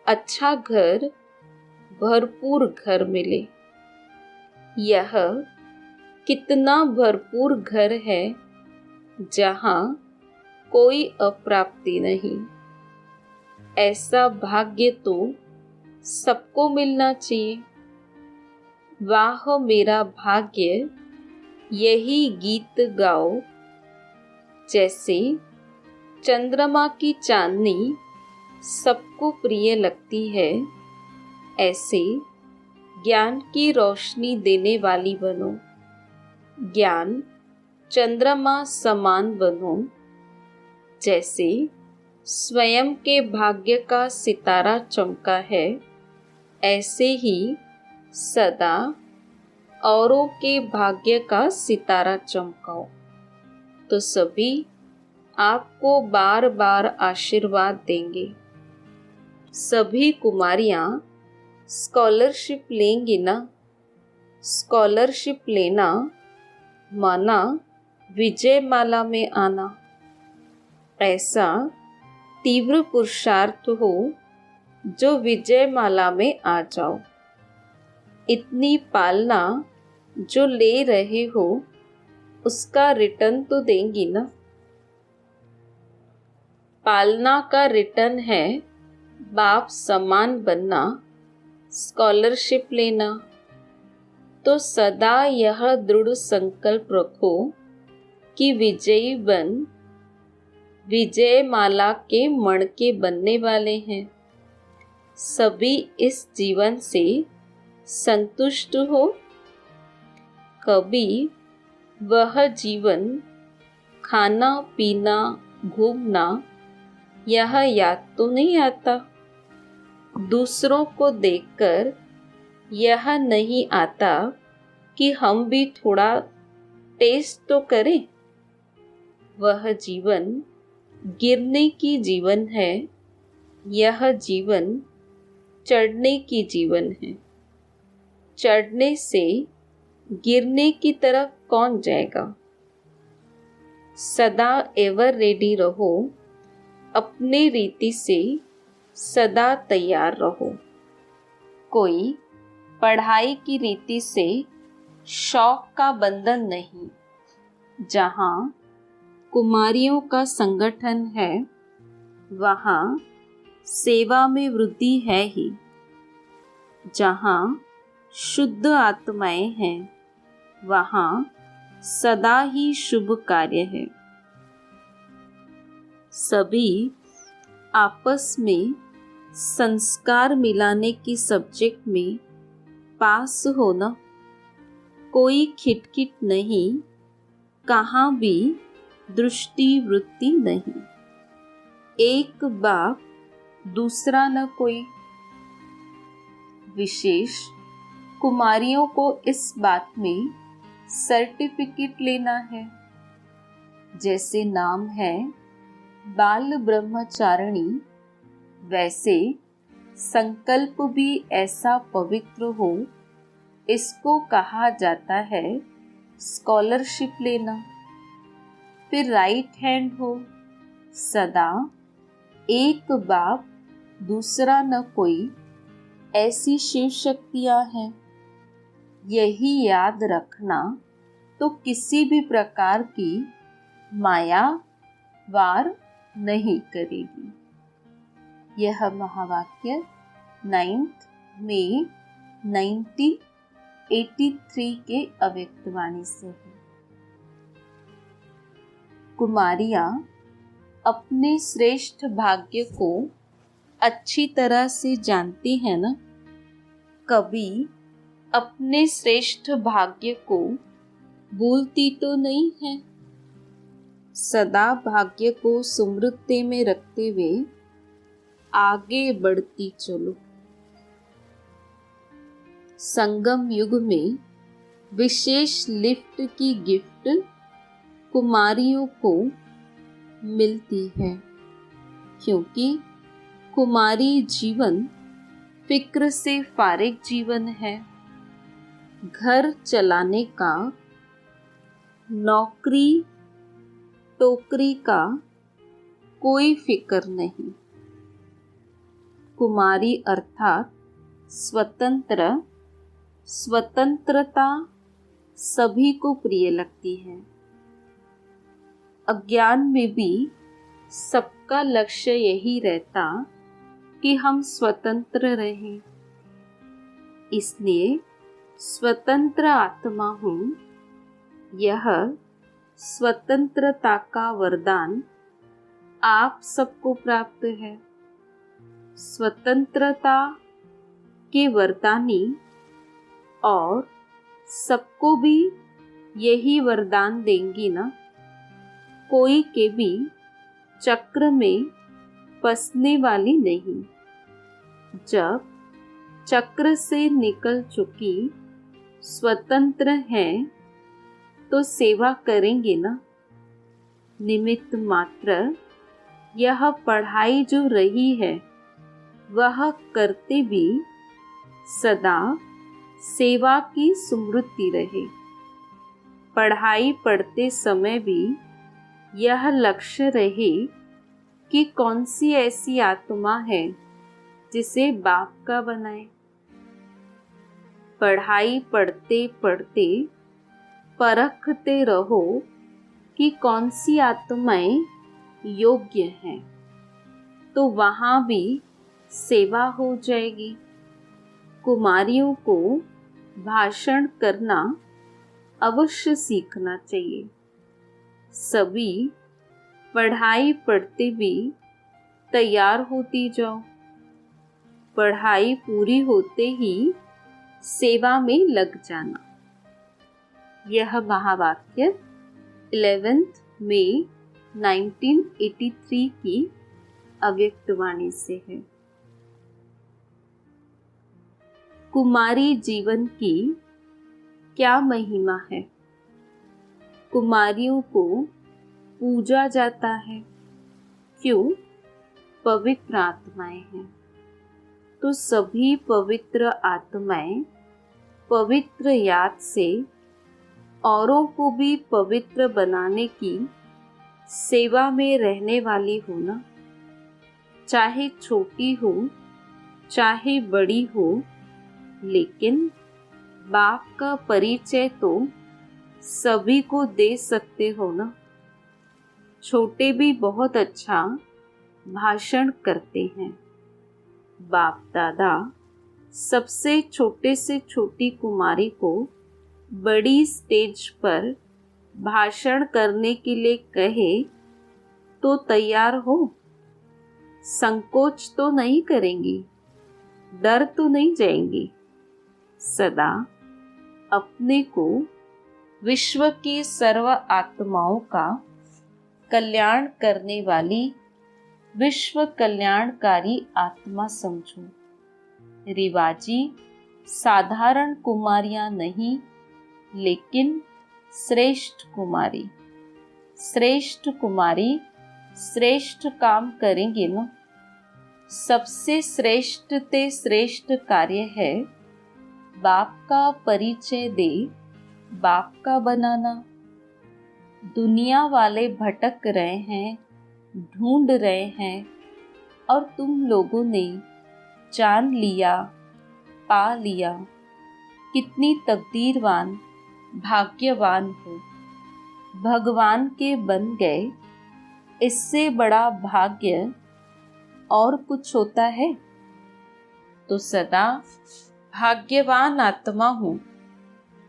अच्छा घर, भरपूर घर मिले। यह कितना भरपूर घर है जहाँ कोई अप्राप्ति नहीं। ऐसा भाग्य तो सबको मिलना चाहिए। वाह मेरा भाग्य, यही गीत गाओ। जैसे चंद्रमा की चांदनी सबको प्रिय लगती है, ऐसे ज्ञान की रोशनी देने वाली बनो। ज्ञान चंद्रमा समान बनो। जैसे स्वयं के भाग्य का सितारा चमका है, ऐसे ही सदा औरों के भाग्य का सितारा चमकाओ, तो सभी आपको बार बार आशीर्वाद देंगे। सभी कुमारियाँ स्कॉलरशिप लेंगी ना। स्कॉलरशिप लेना माना विजयमाला में आना। ऐसा तीव्र पुरुषार्थ हो जो विजयमाला में आ जाओ। इतनी पालना जो ले रहे हो उसका रिटर्न तो देंगी ना। पालना का रिटर्न है बाप समान बनना, स्कॉलरशिप लेना। तो सदा यह दृढ़ संकल्प रखो कि विजयी बन विजयमाला के मणके बनने वाले हैं। सभी इस जीवन से संतुष्ट हो। कभी वह जीवन खाना पीना घूमना यह याद तो नहीं आता। दूसरों को देखकर यह नहीं आता कि हम भी थोड़ा टेस्ट तो करें। वह जीवन गिरने की जीवन है, यह जीवन चढ़ने की जीवन है। चढ़ने से गिरने की तरफ कौन जाएगा। सदा एवर रेडी रहो। अपने रीति से सदा तैयार रहो। कोई पढ़ाई की रीति से शौक का बंधन नहीं। जहाँ कुमारियों का संगठन है, वहाँ सेवा में वृद्धि है ही। जहाँ शुद्ध आत्माएं हैं, वहाँ सदा ही शुभ कार्य है। सभी आपस में संस्कार मिलाने की सब्जेक्ट में पास होना। कोई खिटखिट नहीं, कहाँ भी दृष्टि वृत्ति नहीं। एक बाप दूसरा न कोई। विशेष कुमारियों को इस बात में सर्टिफिकेट लेना है। जैसे नाम है बाल ब्रह्मचारिणी, वैसे संकल्प भी ऐसा पवित्र हो। इसको कहा जाता है स्कॉलरशिप लेना। फिर राइट हैंड हो। सदा एक बाप दूसरा न कोई, ऐसी शिव शक्तियाँ हैं। यही याद रखना तो किसी भी प्रकार की माया वार नहीं करेगी। यह महावाक्य 9 मई 1983 के अव्यक्तवाणी से है। कुमारियाँ अपने श्रेष्ठ भाग्य को अच्छी तरह से जानती हैं ना। कभी अपने श्रेष्ठ भाग्य को भूलती तो नहीं है। सदा भाग्य को स्मृति में रखते हुए आगे बढ़ती चलो। संगम युग में विशेष लिफ्ट की गिफ्ट कुमारियों को मिलती है, क्योंकि कुमारी जीवन फिक्र से फारिग जीवन है। घर चलाने का, नौकरी टोकरी का कोई फिक्र नहीं। कुमारी अर्थात स्वतंत्रता सभी को प्रिय लगती है। अज्ञान में भी सबका लक्ष्य यही रहता कि हम स्वतंत्र रहें। इसलिए स्वतंत्र आत्मा हूँ। यह स्वतंत्रता का वरदान आप सबको प्राप्त है। स्वतंत्रता के वरदानी और सबको भी यही वरदान देंगी ना। कोई के भी चक्र में फंसने वाली नहीं। जब चक्र से निकल चुकी स्वतंत्र हैं तो सेवा करेंगे ना। निमित्त मात्र यह पढ़ाई जो रही है वह करते भी सदा सेवा की स्मृति रहे। पढ़ाई पढ़ते समय भी यह लक्ष्य रहे कि कौन सी ऐसी आत्मा है जिसे बाप का बनाए। पढ़ाई पढ़ते पढ़ते परखते रहो कि कौन सी आत्माएं योग्य हैं, तो वहाँ भी सेवा हो जाएगी। कुमारियों को भाषण करना अवश्य सीखना चाहिए। सभी पढ़ाई पढ़ते भी तैयार होती जाओ। पढ़ाई पूरी होते ही सेवा में लग जाना। यह महावाक्य 11 मई 1983 की अव्यक्त वाणी से है। कुमारी जीवन की क्या महिमा है। कुमारियों को पूजा जाता है। क्यों? पवित्र आत्माएं हैं। तो सभी पवित्र आत्माएं पवित्र याद से औरों को भी पवित्र बनाने की सेवा में रहने वाली हो ना। चाहे छोटी हो चाहे बड़ी हो, लेकिन बाप का परिचय तो सभी को दे सकते हो ना। छोटे भी बहुत अच्छा भाषण करते हैं। बाप दादा सबसे छोटे से छोटी कुमारी को बड़ी स्टेज पर भाषण करने के लिए कहे तो तैयार हो। संकोच तो नहीं करेंगी, डर तो नहीं जाएंगी। सदा अपने को विश्व की सर्व आत्माओं का कल्याण करने वाली विश्व कल्याणकारी आत्मा समझो। रिवाजी साधारण कुमारियां नहीं, लेकिन श्रेष्ठ कुमारी। श्रेष्ठ कुमारी श्रेष्ठ काम करेंगे ना। सबसे श्रेष्ठ ते श्रेष्ठ कार्य है बाप का परिचय दे बाप का बनाना। दुनिया वाले भटक रहे हैं, ढूंढ रहे हैं, और तुम लोगों ने जान लिया, पा लिया। कितनी तकदीरवान भाग्यवान हो, भगवान के बन गए। इससे बड़ा भाग्य और कुछ होता है? तो सदा भाग्यवान आत्मा हूँ,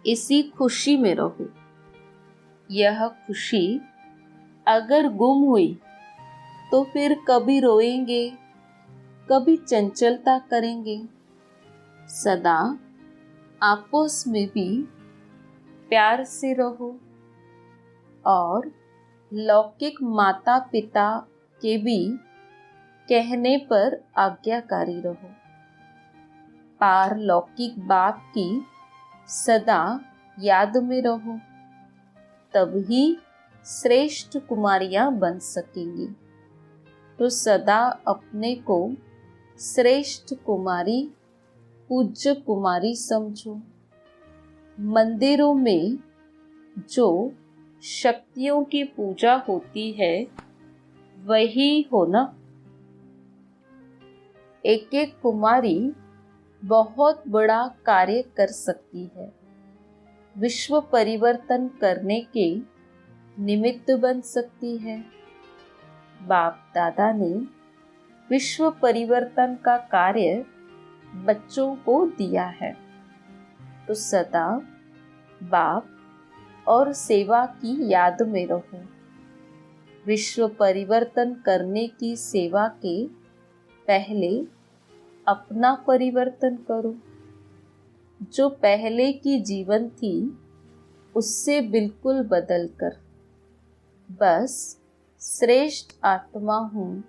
इसी खुशी में रहो। यह खुशी अगर गुम हुई तो फिर कभी रोएंगे, कभी चंचलता करेंगे। सदा आपस में भी प्यार से रहो और लौकिक माता पिता के भी कहने पर आज्ञाकारी रहो। पारलौकिक बाप की सदा याद में रहो, तभी श्रेष्ठ कुमारियां बन सकेंगी। तो सदा अपने को श्रेष्ठ कुमारी, पूज्य कुमारी समझो। मंदिरों में जो शक्तियों की पूजा होती है वही हो ना। एक एक कुमारी बहुत बड़ा कार्य कर सकती है। विश्व परिवर्तन करने के निमित्त बन सकती है। बाप दादा ने विश्व परिवर्तन का कार्य बच्चों को दिया है, तो सदा बाप और सेवा की याद में रहो। विश्व परिवर्तन करने की सेवा के पहले अपना परिवर्तन करो। जो पहले की जीवन थी उससे बिल्कुल बदल कर बस श्रेष्ठ आत्मा हूँ,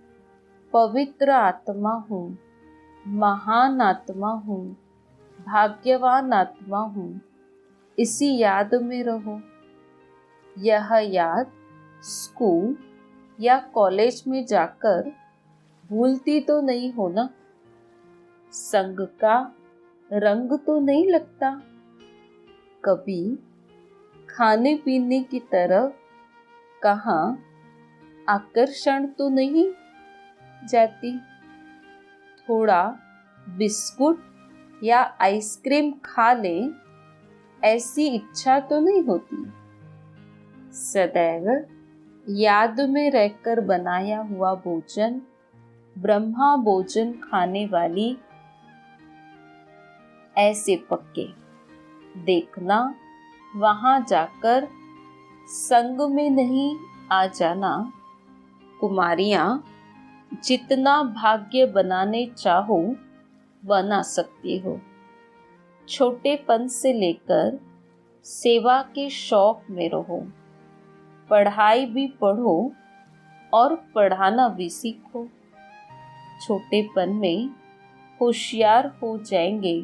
पवित्र आत्मा हूँ, महान आत्मा हूँ, भाग्यवान आत्मा हूँ, इसी याद में रहो। यह याद स्कूल या कॉलेज में जाकर भूलती तो नहीं हो ना। संग का रंग तो नहीं लगता, कभी खाने पीने की तरफ कहाँ आकर्षण तो नहीं जाती, थोड़ा बिस्कुट या आइसक्रीम खा ले ऐसी इच्छा तो नहीं होती। सदैव याद में रहकर बनाया हुआ भोजन ब्रह्मा भोजन खाने वाली ऐसे पक्के देखना, वहां जाकर संग में नहीं आ जाना। कुमारियां जितना भाग्य बनाने चाहो बना सकती हो। छोटेपन से लेकर सेवा के शौक में रहो। पढ़ाई भी पढ़ो और पढ़ाना भी सीखो। छोटेपन में होशियार हो जाएंगे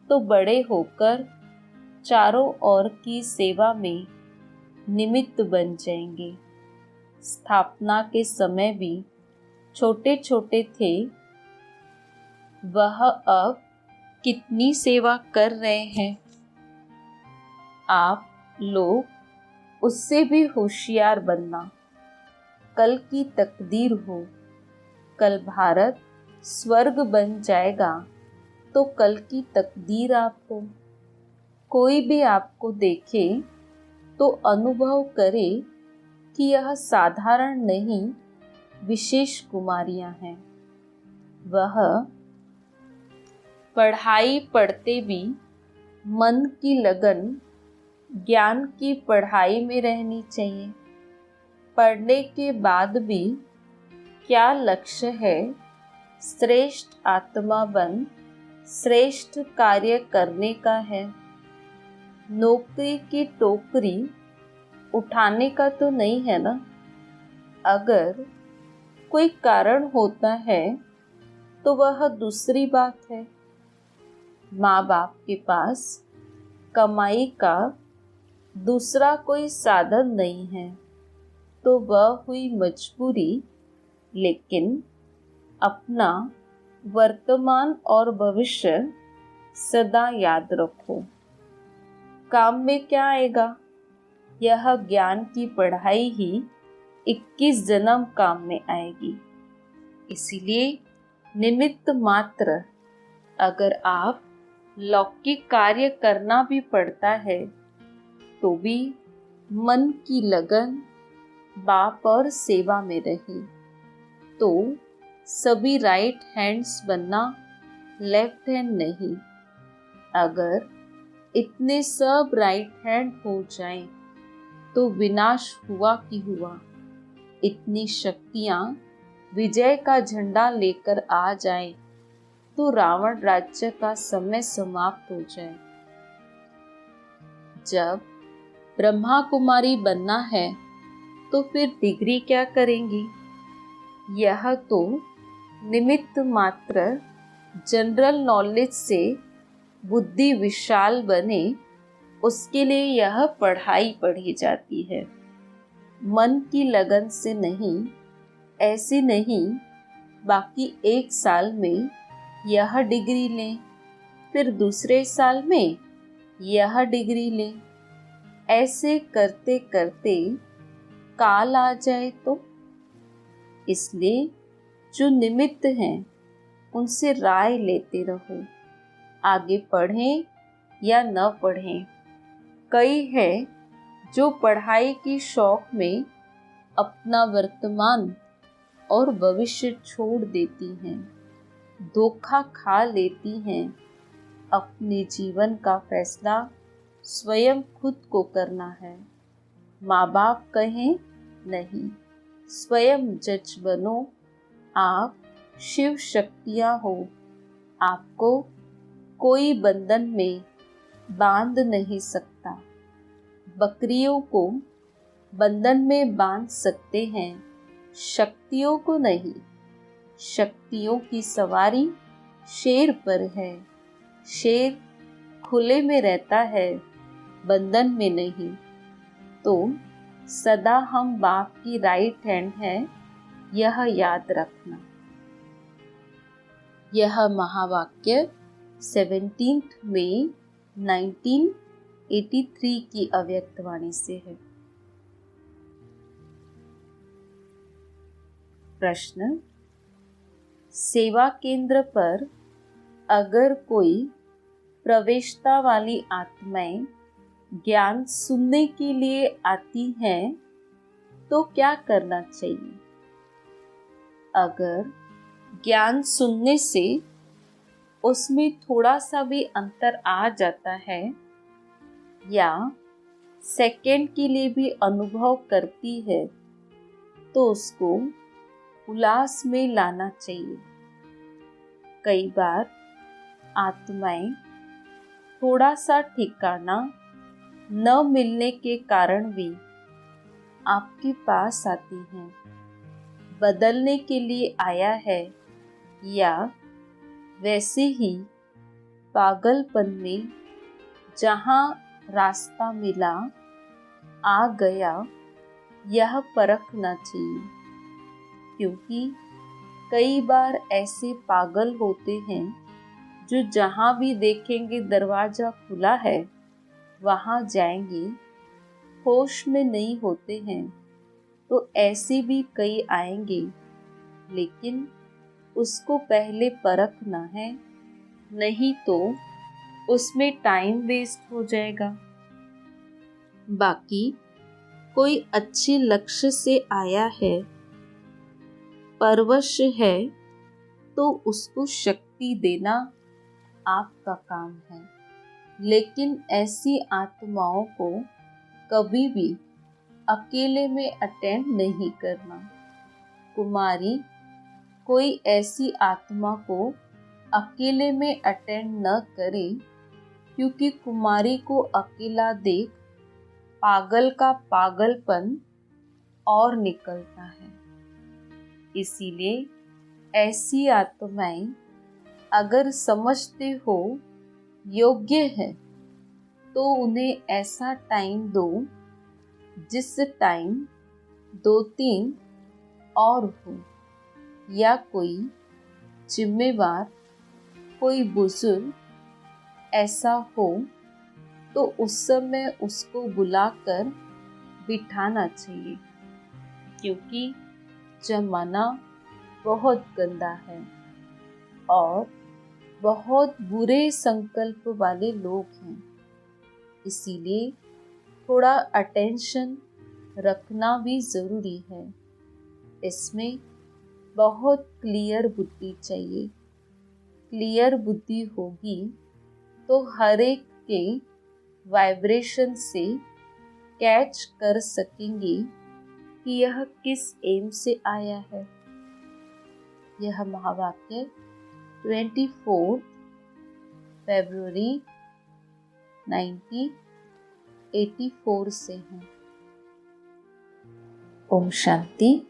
तो बड़े होकर चारों ओर की सेवा में निमित्त बन जाएंगे। स्थापना के समय भी छोटे छोटे थे, वह अब कितनी सेवा कर रहे हैं। आप लोग उससे भी होशियार बनना। कल की तकदीर हो, कल भारत स्वर्ग बन जाएगा तो कल की तकदीर आप हो। कोई भी आपको देखे तो अनुभव करे कि यह साधारण नहीं, विशेष कुमारियां हैं। वह पढ़ाई पढ़ते भी मन की लगन ज्ञान की पढ़ाई में रहनी चाहिए। पढ़ने के बाद भी क्या लक्ष्य है? श्रेष्ठ आत्मा बन श्रेष्ठ कार्य करने का है। नौकरी की टोकरी उठाने का तो नहीं है ना। अगर कोई कारण होता है तो वह दूसरी बात है। माँ बाप के पास कमाई का दूसरा कोई साधन नहीं है तो वह हुई मजबूरी। लेकिन अपना वर्तमान और भविष्य सदा याद रखो। काम में क्या आएगा? यह ज्ञान की पढ़ाई ही 21 जन्म काम में आएगी। इसीलिए निमित्त मात्र अगर आप लौकिक कार्य करना भी पड़ता है तो भी मन की लगन बाप और सेवा में रहे तो सभी राइट हैंड्स बनना, लेफ्ट हैंड नहीं। अगर इतने सब राइट हैंड हो जाएं तो विनाश हुआ कि हुआ। इतनी शक्तियां विजय का झंडा लेकर आ जाएं तो रावण राज्य का समय समाप्त हो जाए। जब ब्रह्मा कुमारी बनना है तो फिर डिग्री क्या करेंगी? यह तो निमित्त मात्र जनरल नॉलेज से बुद्धि विशाल बने, उसके लिए यह पढ़ाई पढ़ी जाती है। मन की लगन से नहीं, ऐसी नहीं बाकी 1 साल में यह डिग्री लें, फिर दूसरे साल में यह डिग्री लें। ऐसे करते करते काल आ जाए तो। इसलिए जो निमित्त हैं उनसे राय लेते रहो, आगे पढ़ें या न पढ़ें। कई है जो पढ़ाई की शौक में अपना वर्तमान और भविष्य छोड़ देती हैं, धोखा खा लेती हैं। अपने जीवन का फैसला स्वयं खुद को करना है। माँ बाप कहें नहीं, स्वयं जज बनो। आप शिव शक्तियाँ हो, आपको कोई बंधन में बांध नहीं सकता। बकरियों को बंधन में बांध सकते हैं, शक्तियों को नहीं। शक्तियों की सवारी शेर पर है। शेर खुले में रहता है, बंधन में नहीं। तो सदा हम बाप की राइट हैंड है, यह याद रखना। यह महावाक्य 17 मई 1983 की अव्यक्तवाणी से है। प्रश्न: सेवा केंद्र पर अगर कोई प्रवेशता वाली आत्माएं ज्ञान सुनने के लिए आती हैं तो क्या करना चाहिए? अगर ज्ञान सुनने से उसमें थोड़ा सा भी अंतर आ जाता है या सेकंड के लिए भी अनुभव करती है तो उसको उल्लास में लाना चाहिए। कई बार आत्माएं थोड़ा सा ठिकाना न मिलने के कारण भी आपके पास आती हैं, बदलने के लिए आया है या वैसे ही पागलपन में जहाँ रास्ता मिला आ गया, यह परखना चाहिए। क्योंकि कई बार ऐसे पागल होते हैं जो जहाँ भी देखेंगे दरवाजा खुला है वहाँ जाएंगे, होश में नहीं होते हैं। तो ऐसे भी कई आएंगे, लेकिन उसको पहले परखना है, नहीं तो उसमें टाइम वेस्ट हो जाएगा। बाकी कोई अच्छे लक्ष्य से आया है, परवश है, तो उसको शक्ति देना आपका काम है। लेकिन ऐसी आत्माओं को कभी भी अकेले में अटेंड नहीं करना। कुमारी कोई ऐसी आत्मा को अकेले में अटेंड न करे, क्योंकि कुमारी को अकेला देख पागल का पागलपन और निकलता है। इसीलिए ऐसी आत्माएं अगर समझते हो योग्य है तो उन्हें ऐसा टाइम दो जिस टाइम 2-3 और हो, या कोई जिम्मेवार कोई बुजुर्ग ऐसा हो तो उस समय उसको बुलाकर बिठाना चाहिए। क्योंकि जमाना बहुत गंदा है और बहुत बुरे संकल्प वाले लोग हैं। इसीलिए थोड़ा अटेंशन रखना भी ज़रूरी है। इसमें बहुत क्लियर बुद्धि चाहिए। क्लियर बुद्धि होगी तो हर एक के वाइब्रेशन से कैच कर सकेंगे कि यह किस एम से आया है। यह महावाक्य 24 फरवरी 1984 से है। ओम शांति।